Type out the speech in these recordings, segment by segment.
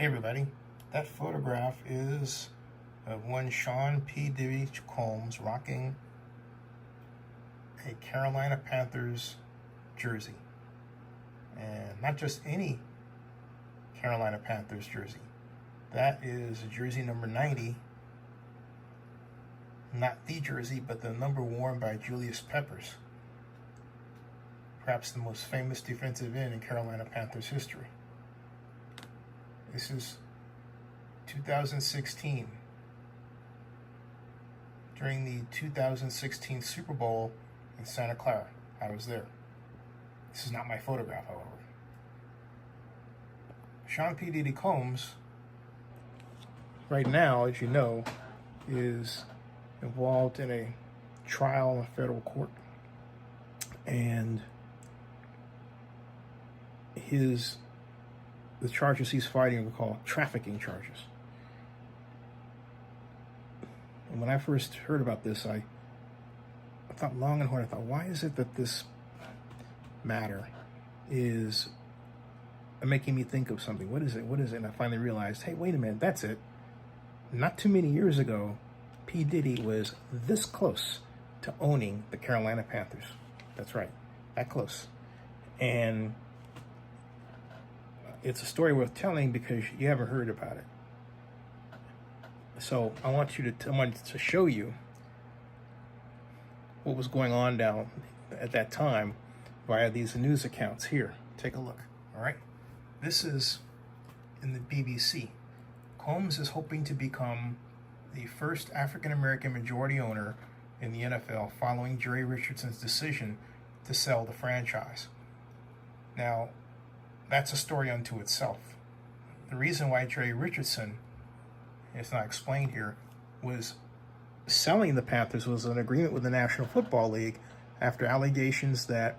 Hey everybody, that photograph is of one Sean P. Diddy Combs rocking a Carolina Panthers jersey. And not just any Carolina Panthers jersey. That is jersey number 90. Not the jersey, but the number worn by Julius Peppers. Perhaps the most famous defensive end in Carolina Panthers history. This is 2016. During the 2016 Super Bowl in Santa Clara. I was there. This is not my photograph, however. Sean P. Diddy Combs, right now, as you know, is involved in a trial in federal court. And the charges he's fighting are called trafficking charges. And when I first heard about this, I thought long and hard. I thought, why is it that this matter is making me think of something? What is it? What is it? And I finally realized, hey, wait a minute, that's it. Not too many years ago, P. Diddy was this close to owning the Carolina Panthers. That's right, that close. And it's a story worth telling because you haven't heard about it. So I want to show you what was going on down at that time via these news accounts. Here, take a look. All right, this is in the BBC. Combs is hoping to become the first African-American majority owner in the NFL following Jerry Richardson's decision to sell the franchise. Now, that's a story unto itself. The reason why Jerry Richardson, it's not explained here, was selling the Panthers was an agreement with the National Football League after allegations that,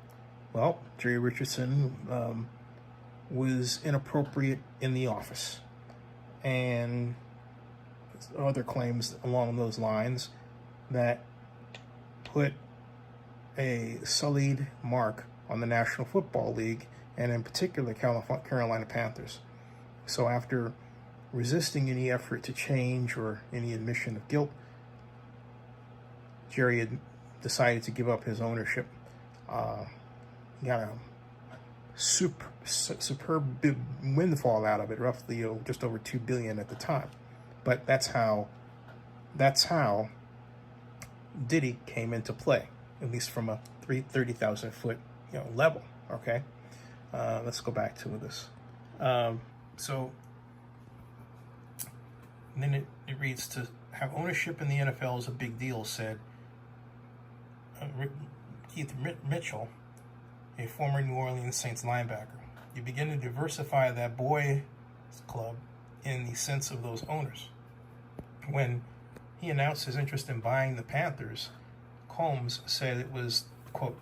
well, Jerry Richardson was inappropriate in the office. And other claims along those lines that put a sullied mark on the National Football League and in particular Carolina Panthers. So after resisting any effort to change or any admission of guilt, Jerry had decided to give up his ownership. He got a superb windfall out of it, roughly just over $2 billion at the time. But that's how Diddy came into play, at least from a 30,000 foot level. Okay, let's go back to this. So then it reads, to have ownership in the NFL is a big deal, said Keith Mitchell, a former New Orleans Saints linebacker. You begin to diversify that boys club in the sense of those owners. When he announced his interest in buying the Panthers, Combs said it was, quote,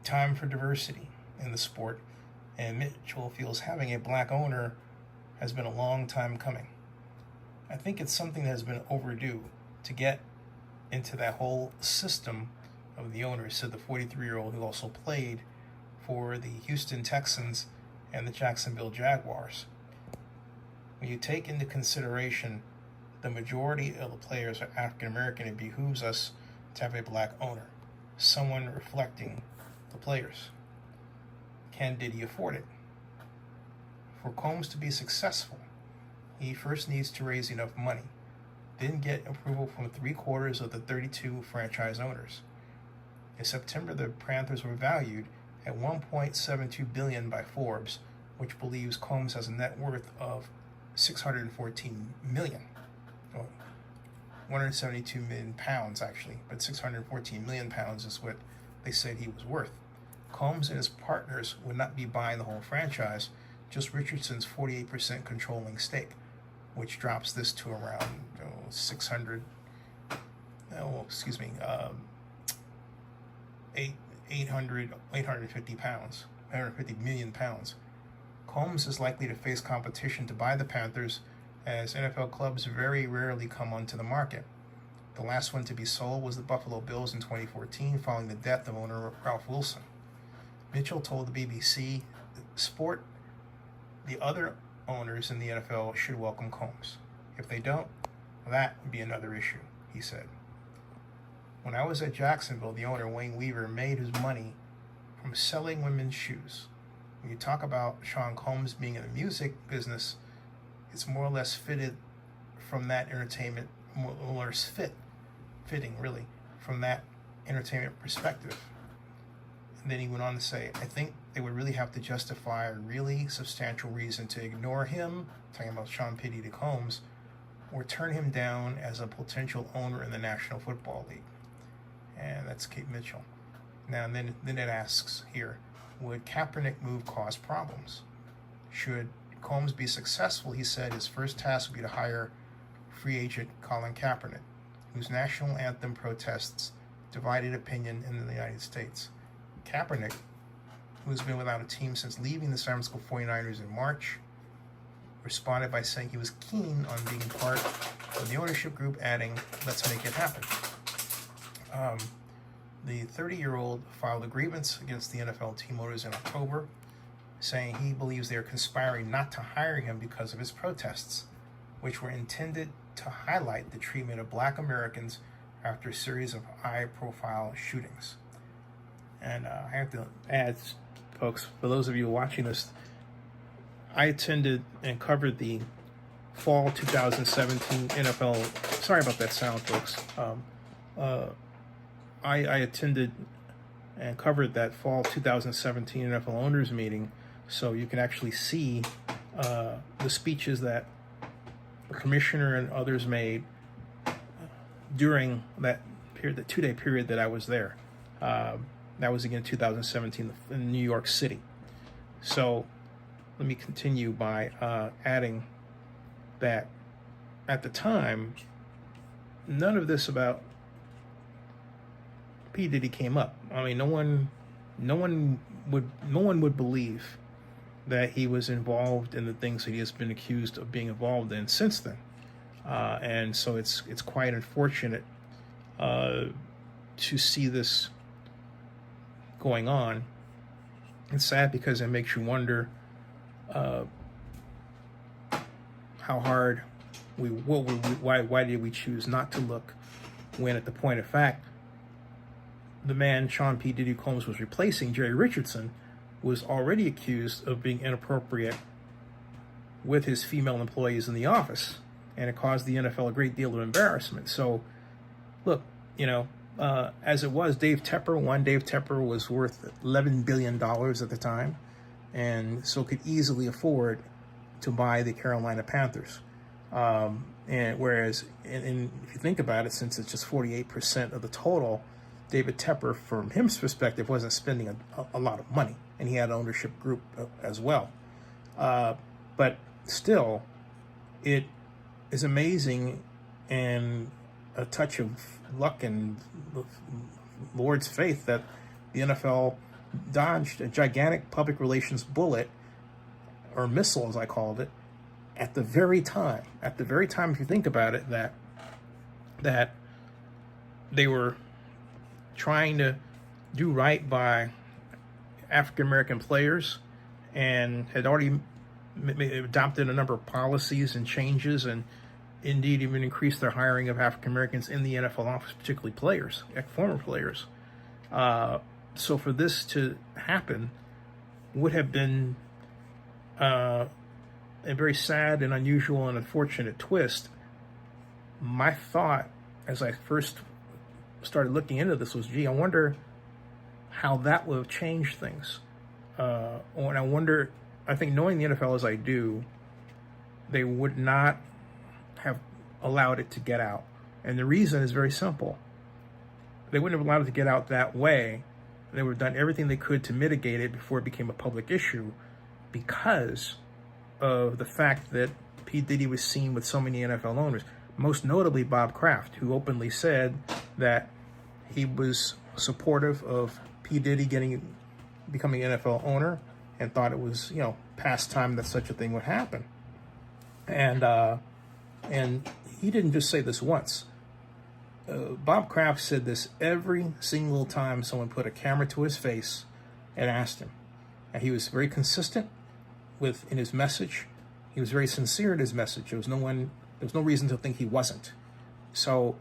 time for diversity in the sport, and Mitchell feels having a black owner has been a long time coming. I think it's something that has been overdue to get into that whole system of the owners, said the 43-year-old who also played for the Houston Texans and the Jacksonville Jaguars. When you take into consideration the majority of the players are African American, it behooves us to have a black owner, someone reflecting the players. Can Diddy afford it? For Combs to be successful, he first needs to raise enough money, then get approval from 3/4 of the 32 franchise owners. In September, the Panthers were valued at $1.72 billion by Forbes, which believes Combs has a net worth of $614 million. 172 million pounds actually, but 614 million pounds is what they said he was worth. Combs and his partners would not be buying the whole franchise, just Richardson's 48% controlling stake, which drops this to around 850 million pounds. Combs is likely to face competition to buy the Panthers, as NFL clubs very rarely come onto the market. The last one to be sold was the Buffalo Bills in 2014, following the death of owner Ralph Wilson. Mitchell told the BBC Sport the other owners in the NFL should welcome Combs. If they don't, that would be another issue, he said. When I was at Jacksonville, the owner, Wayne Weaver, made his money from selling women's shoes. When you talk about Sean Combs being in the music business, it's more or less fitted from that entertainment, more or less fitting really, from that entertainment perspective. And then he went on to say, I think they would really have to justify a really substantial reason to ignore him, talking about Sean P. Diddy Combs, or turn him down as a potential owner in the National Football League. And that's Kate Mitchell. Now, and then it asks here, would Kaepernick move cause problems? Should Combs be successful, he said his first task would be to hire free agent Colin Kaepernick, whose national anthem protests divided opinion in the United States. Kaepernick, who has been without a team since leaving the San Francisco 49ers in March, responded by saying he was keen on being part of the ownership group, adding, let's make it happen. The 30-year-old filed a grievance against the NFL team owners in October, saying he believes they are conspiring not to hire him because of his protests, which were intended to highlight the treatment of Black Americans after a series of high-profile shootings. And I have to add, folks, for those of you watching this, I attended and covered the fall 2017 NFL. Sorry about that sound, folks. I attended and covered that fall 2017 NFL owners meeting, so you can actually see the speeches that the commissioner and others made during that period, the 2-day period that I was there. That was again 2017 in New York City. So let me continue by adding that at the time, none of this about P. Diddy came up. I mean, no one would believe that he was involved in the things that he has been accused of being involved in since then. And so it's quite unfortunate to see this going on. It's sad because it makes you wonder how hard why did we choose not to look, when at the point of fact, the man Sean P. Diddy Combs was replacing, Jerry Richardson, was already accused of being inappropriate with his female employees in the office, and it caused the NFL a great deal of embarrassment. So, look, as it was, Dave Tepper was worth $11 billion at the time, and so could easily afford to buy the Carolina Panthers. And whereas, and if you think about it, since it's just 48% of the total, David Tepper, from his perspective, wasn't spending a lot of money, and he had an ownership group as well. But still, it is amazing and a touch of luck and the Lord's faith that the NFL dodged a gigantic public relations bullet, or missile as I called it, at the very time, if you think about it, that they were trying to do right by African American players and had already adopted a number of policies and changes, and indeed even increased their hiring of African Americans in the NFL office, particularly players, former players. So for this to happen would have been a very sad and unusual and unfortunate twist. My thought, as I first started looking into this, was, I wonder how that would have changed things. And I think knowing the NFL as I do, they would not have allowed it to get out. And the reason is very simple. They wouldn't have allowed it to get out that way. They would have done everything they could to mitigate it before it became a public issue, because of the fact that P. Diddy was seen with so many NFL owners, most notably Bob Kraft, who openly said that he was supportive of P. Diddy becoming an NFL owner, and thought it was, past time that such a thing would happen. And he didn't just say this once. Bob Kraft said this every single time someone put a camera to his face and asked him. And he was very consistent in his message. He was very sincere in his message. There was no reason to think he wasn't. So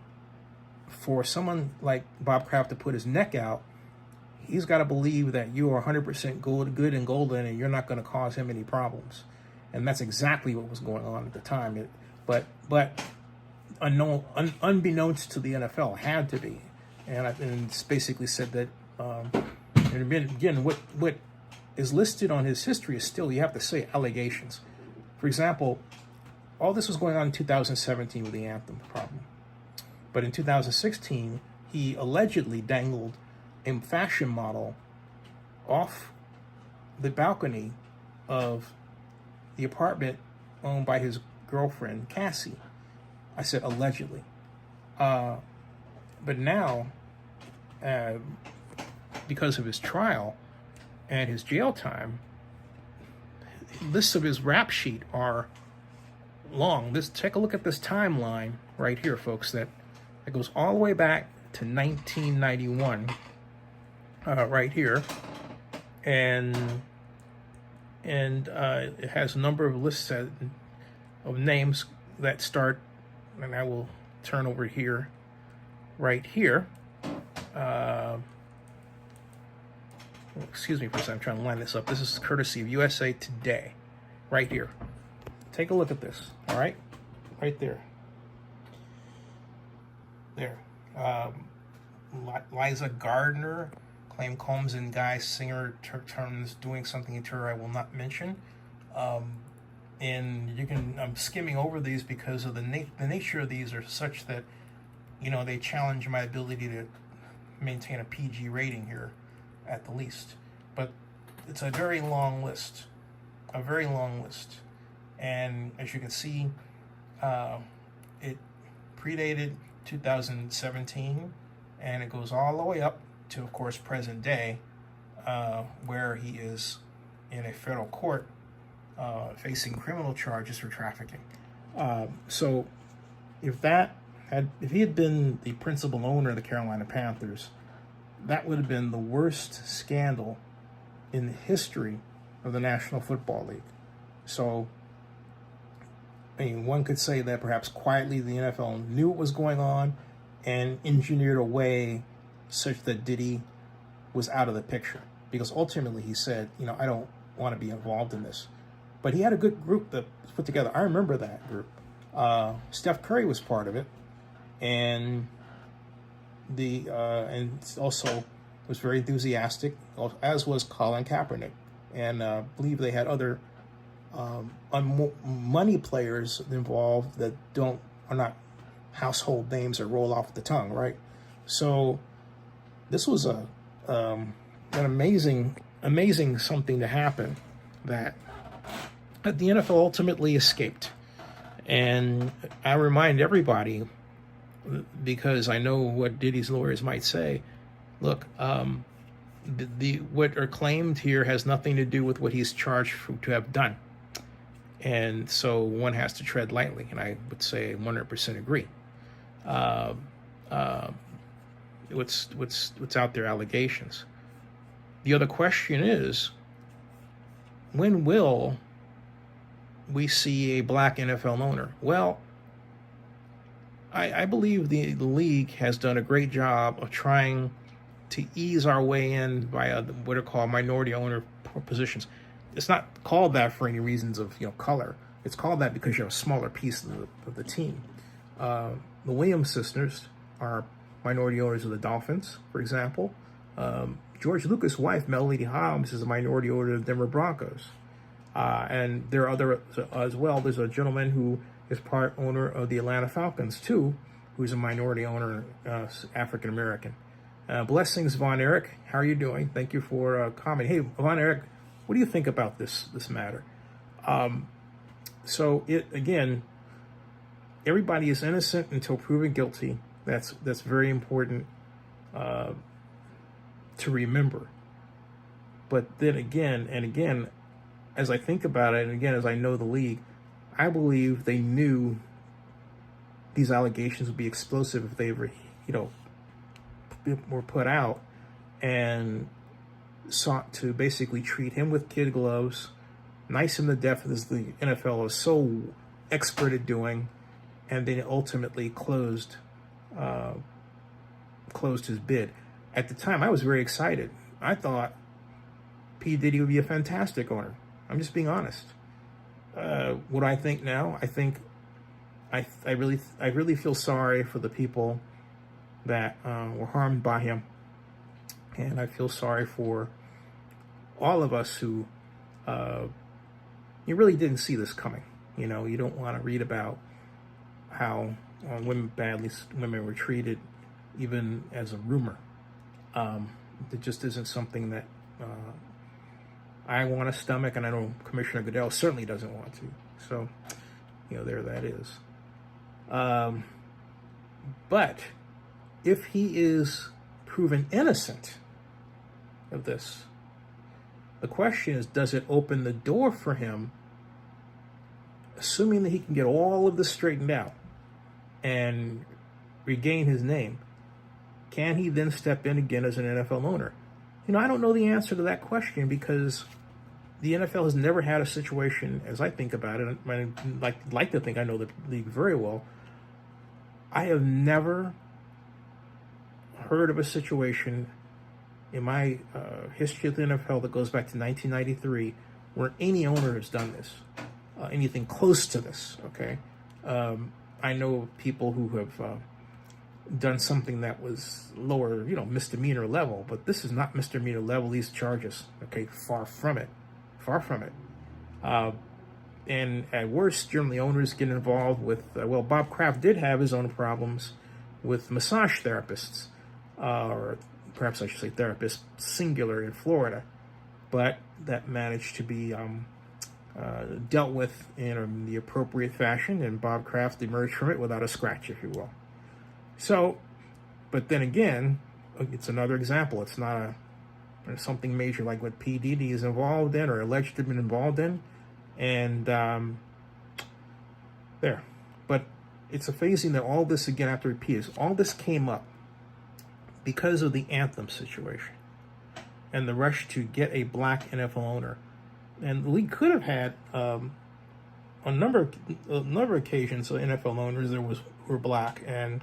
for someone like Bob Kraft to put his neck out, he's got to believe that you are 100% good and golden, and you're not going to cause him any problems. And that's exactly what was going on at the time. But unbeknownst to the NFL, had to be. And it's basically said that, and again, what is listed on his history is still, you have to say, allegations. For example, all this was going on in 2017 with the Anthem problem. But in 2016, he allegedly dangled a fashion model off the balcony of the apartment owned by his girlfriend, Cassie. I said allegedly. But now, because of his trial and his jail time, lists of his rap sheet are long. Take a look at this timeline right here, folks, that goes all the way back to 1991, right here, and it has a number of lists of names that start, and I will turn over here, right here. Excuse me for a second, I'm trying to line this up. This is courtesy of USA Today, right here. Take a look at this, all right? Right there. There. Liza Gardner claimed Combs and Guy Singer terms doing something to her I will not mention. And I'm skimming over these because of the nature of these are such that, they challenge my ability to maintain a PG rating here at the least. But it's a very long list. And as you can see, it predated 2017, and it goes all the way up to, of course, present day, where he is in a federal court facing criminal charges for trafficking. So if he had been the principal owner of the Carolina Panthers, that would have been the worst scandal in the history of the National Football League. So, one could say that perhaps quietly the NFL knew what was going on and engineered a way such that Diddy was out of the picture. Because ultimately he said, I don't want to be involved in this. But he had a good group that was put together. I remember that group. Steph Curry was part of it. And and also was very enthusiastic, as was Colin Kaepernick. And I believe they had other money players involved that are not household names that roll off the tongue, right? So this was an amazing something to happen that the NFL ultimately escaped. And I remind everybody, because I know what Diddy's lawyers might say, look, what are claimed here has nothing to do with what he's charged to have done. And so one has to tread lightly, and I would say 100% agree. What's out there, allegations. The other question is, when will we see a black NFL owner? Well, I believe the league has done a great job of trying to ease our way in by what are called minority owner positions. It's not called that for any reasons of color. It's called that because you're a smaller piece of the team. The Williams sisters are minority owners of the Dolphins, for example. George Lucas' wife, Melody Hobbs, is a minority owner of the Denver Broncos. And there are other as well. There's a gentleman who is part owner of the Atlanta Falcons, too, who's a minority owner, African American. Blessings, Von Eric. How are you doing? Thank you for commenting. Hey, Von Eric, what do you think about this matter? So again, everybody is innocent until proven guilty. That's very important to remember. But then again, as I think about it, and again, as I know the league, I believe they knew these allegations would be explosive if they were put out, and sought to basically treat him with kid gloves nice him to death as the NFL is so expert at doing, and then ultimately closed his bid. At the time, I was very excited. I thought P. Diddy would be a fantastic owner. I'm just being honest. What do I think now? I think I really feel sorry for the people that were harmed by him, and I feel sorry for all of us who you really didn't see this coming. You know, you don't want to read about how women were treated, even as a rumor. It just isn't something that I want to stomach, and I know Commissioner Goodell certainly doesn't want to. So, you know, there that is. But if he is proven innocent of this, the question is, does it open the door for him, assuming that he can get all of this straightened out and regain his name? Can he then step in again as an NFL owner? You know, I don't know the answer to that question, because the NFL has never had a situation, as I think about it, I like to think I know the league very well. I have never heard of a situation in my history of the NFL that goes back to 1993 where any owner has done this, anything close to this, okay? I know people who have done something that was lower, you know, misdemeanor level, but this is not misdemeanor level, these charges, okay? Far from it. And at worst, generally owners get involved with, Bob Kraft did have his own problems with massage therapists, or perhaps I should say therapists, singular, in Florida, but that managed to be dealt with in the appropriate fashion, and Bob Kraft emerged from it without a scratch, if you will. So, but then again, it's another example. It's not something major like what P. Diddy is involved in or alleged to have been involved in. And there. But it's a phasing that all this, again, I have to repeat, is all this came up because of the Anthem situation and the rush to get a black NFL owner. And the league could have had on a number of occasions, so NFL owners were black. And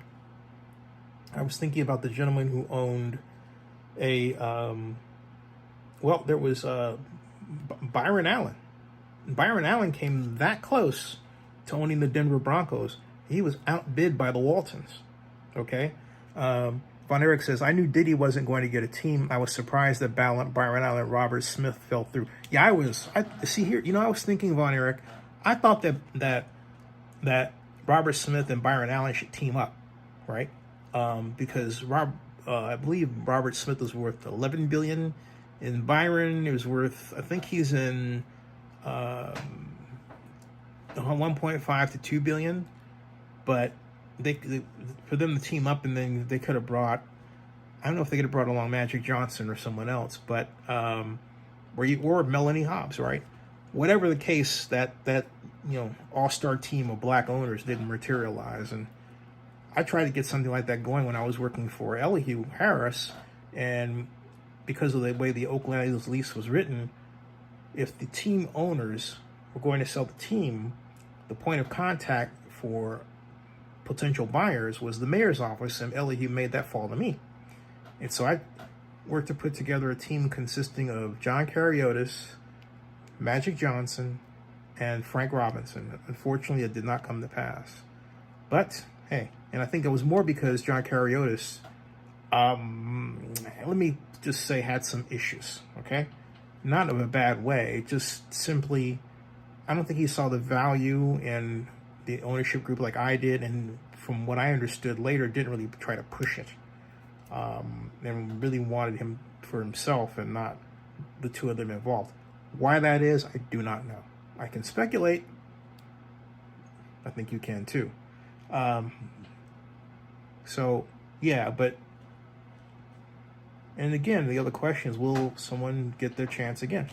I was thinking about the gentleman who owned there was Byron Allen. Byron Allen came that close to owning the Denver Broncos. He was outbid by the Waltons. Okay? Von Erich says, I knew Diddy wasn't going to get a team. I was surprised that Byron Allen and Robert Smith fell through. Yeah, I was. See here, you know, I was thinking, Von Erich, I thought that Robert Smith and Byron Allen should team up, right? Because I believe Robert Smith was worth $11 billion, and Byron is worth, I think he's in 1.5 to $2 billion. But they for them to team up, and then they could have brought, I don't know if they could have brought along Magic Johnson or someone else, but or Melanie Hobbs, right? Whatever the case, that all-star team of black owners didn't materialize. And I tried to get something like that going when I was working for Elihu Harris, and because of the way the Oakland A's lease was written, if the team owners were going to sell the team, the point of contact for potential buyers was the mayor's office, and Elihu made that fall to me. And so I worked to put together a team consisting of John Cariotis, Magic Johnson, and Frank Robinson. Unfortunately, it did not come to pass. But, hey, and I think it was more because John Cariotis, let me just say, had some issues, okay? Not in a bad way, just simply, I don't think he saw the value in the ownership group like I did, and from what I understood later, didn't really try to push it, and really wanted him for himself and not the two of them involved. Why that is, I do not know. I can speculate. I think you can too. So, yeah, but, and again, the other question is, will someone get their chance again?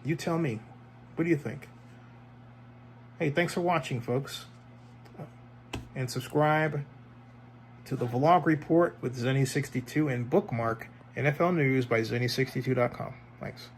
You tell me. What do you think? Hey, thanks for watching, folks. And subscribe to the Vlog Report with Zenny62 and bookmark NFL News by Zenny62.com. Thanks.